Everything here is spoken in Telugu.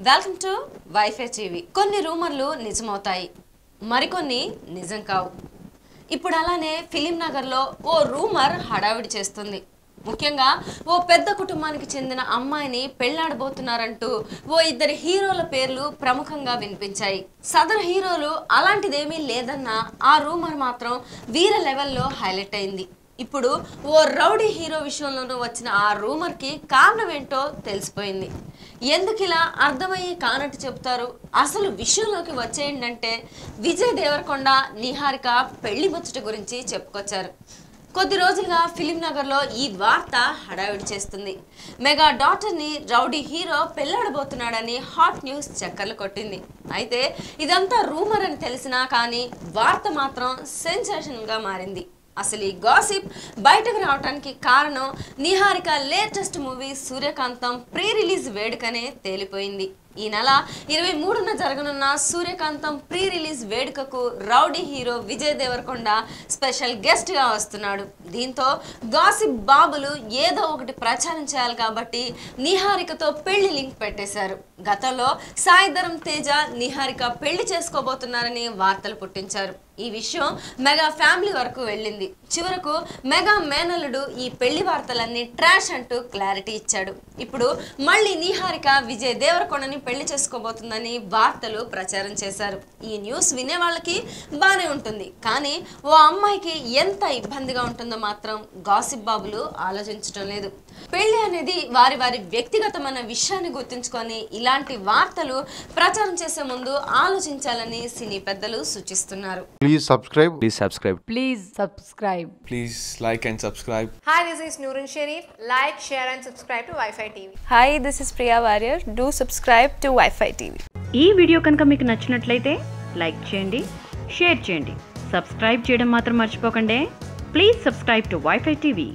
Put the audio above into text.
Welcome to wifi TV. కొన్ని రూమర్లు నిజమవుతాయి, మరికొన్ని నిజం కావు. ఇప్పుడు అలానే ఫిలిం నగర్లో ఓ రూమర్ హడావిడి చేస్తుంది. ముఖ్యంగా ఓ పెద్ద కుటుంబానికి చెందిన అమ్మాయిని పెళ్లాడబోతున్నారంటూ ఓ ఇద్దరు హీరోల పేర్లు ప్రముఖంగా వినిపించాయి. సదరు హీరోలు అలాంటిదేమీ లేదన్న ఆ రూమర్ మాత్రం వీర లెవెల్లో హైలైట్ అయింది. ఇప్పుడు ఓ రౌడీ హీరో విషయంలోనూ వచ్చిన ఆ రూమర్కి కారణం ఏంటో తెలిసిపోయింది. ఎందుకు ఇలా అర్థమయ్యి కానట్టు చెప్తారు? అసలు విషయంలోకి వచ్చేయండంటే విజయ్ దేవరకొండ, నిహారిక పెళ్లి ముచ్చట గురించి చెప్పుకొచ్చారు. కొద్ది రోజులుగా ఫిలిం నగర్లో ఈ వార్త హడావిడి చేస్తుంది. మెగా డాటర్ని రౌడీ హీరో పెళ్లాడబోతున్నాడని హాట్ న్యూస్ చక్కర్లు కొట్టింది. అయితే ఇదంతా రూమర్ అని తెలిసినా కానీ వార్త మాత్రం సెన్సేషన్గా మారింది. అసలు ఈ గాసిప్ బయటకు రావడానికి కారణం Niharika latest movie Suryakantham pre release వేడుకనే తేలిపోయింది. ఈ నెల 23న జరగనున్న సూర్యకాంతం ప్రీ రిలీజ్ వేడుకకు rowdy hero Vijay Devarakonda special guest గా వస్తున్నాడు. దీంతో గాసిప్ బాబులు ఏదో ఒకటి ప్రచారం చేయాలి కాబట్టి నిహారికతో పెళ్లి లింక్ పెట్టేశారు. గతంలో సాయిధరం తేజ, నిహారిక పెళ్లి చేసుకోబోతున్నారని వార్తలు పుట్టించారు. ఈ విషయం మెగా ఫ్యామిలీ వరకు వెళ్ళింది. చివరకు మెగా మేనల్లుడు ఈ పెళ్లి వార్తలన్నీ ట్రాష్ అంటూ క్లారిటీ ఇచ్చాడు. ఇప్పుడు మళ్ళీ నిహారిక విజయ్ దేవరకొండని పెళ్లి చేసుకోబోతుందని వార్తలు ప్రచారం చేశారు. ఈ న్యూస్ వినే వాళ్ళకి బానే ఉంటుంది, కానీ ఓ అమ్మాయికి ఎంత ఇబ్బందిగా ఉంటుందో మాత్రం గాసిప్ బాబులు ఆలోచించడం లేదు. పెళ్లి అనేది వారి వారి వ్యక్తిగతమైన విషయాన్ని గుర్తుంచుకొని ఇలాంటి వార్తలు ప్రచారం చేసే ముందు ఆలోచించాలని సినీ పెద్దలు సూచిస్తున్నారు. Please subscribe. Please subscribe. Please subscribe. Please like and subscribe. Hi, this is Noorun Sharif. Like, share and subscribe to Wi-Fi TV. Hi, this is Priya Warrior. Do subscribe to Wi-Fi TV. ఈ వీడియో కనుక మీకు నచ్చినట్లయితే లైక్ చేయండి, షేర్ చేయండి, సబ్స్క్రైబ్ చేయడం మాత్రం మర్చిపోకండి. Please subscribe to wifi TV.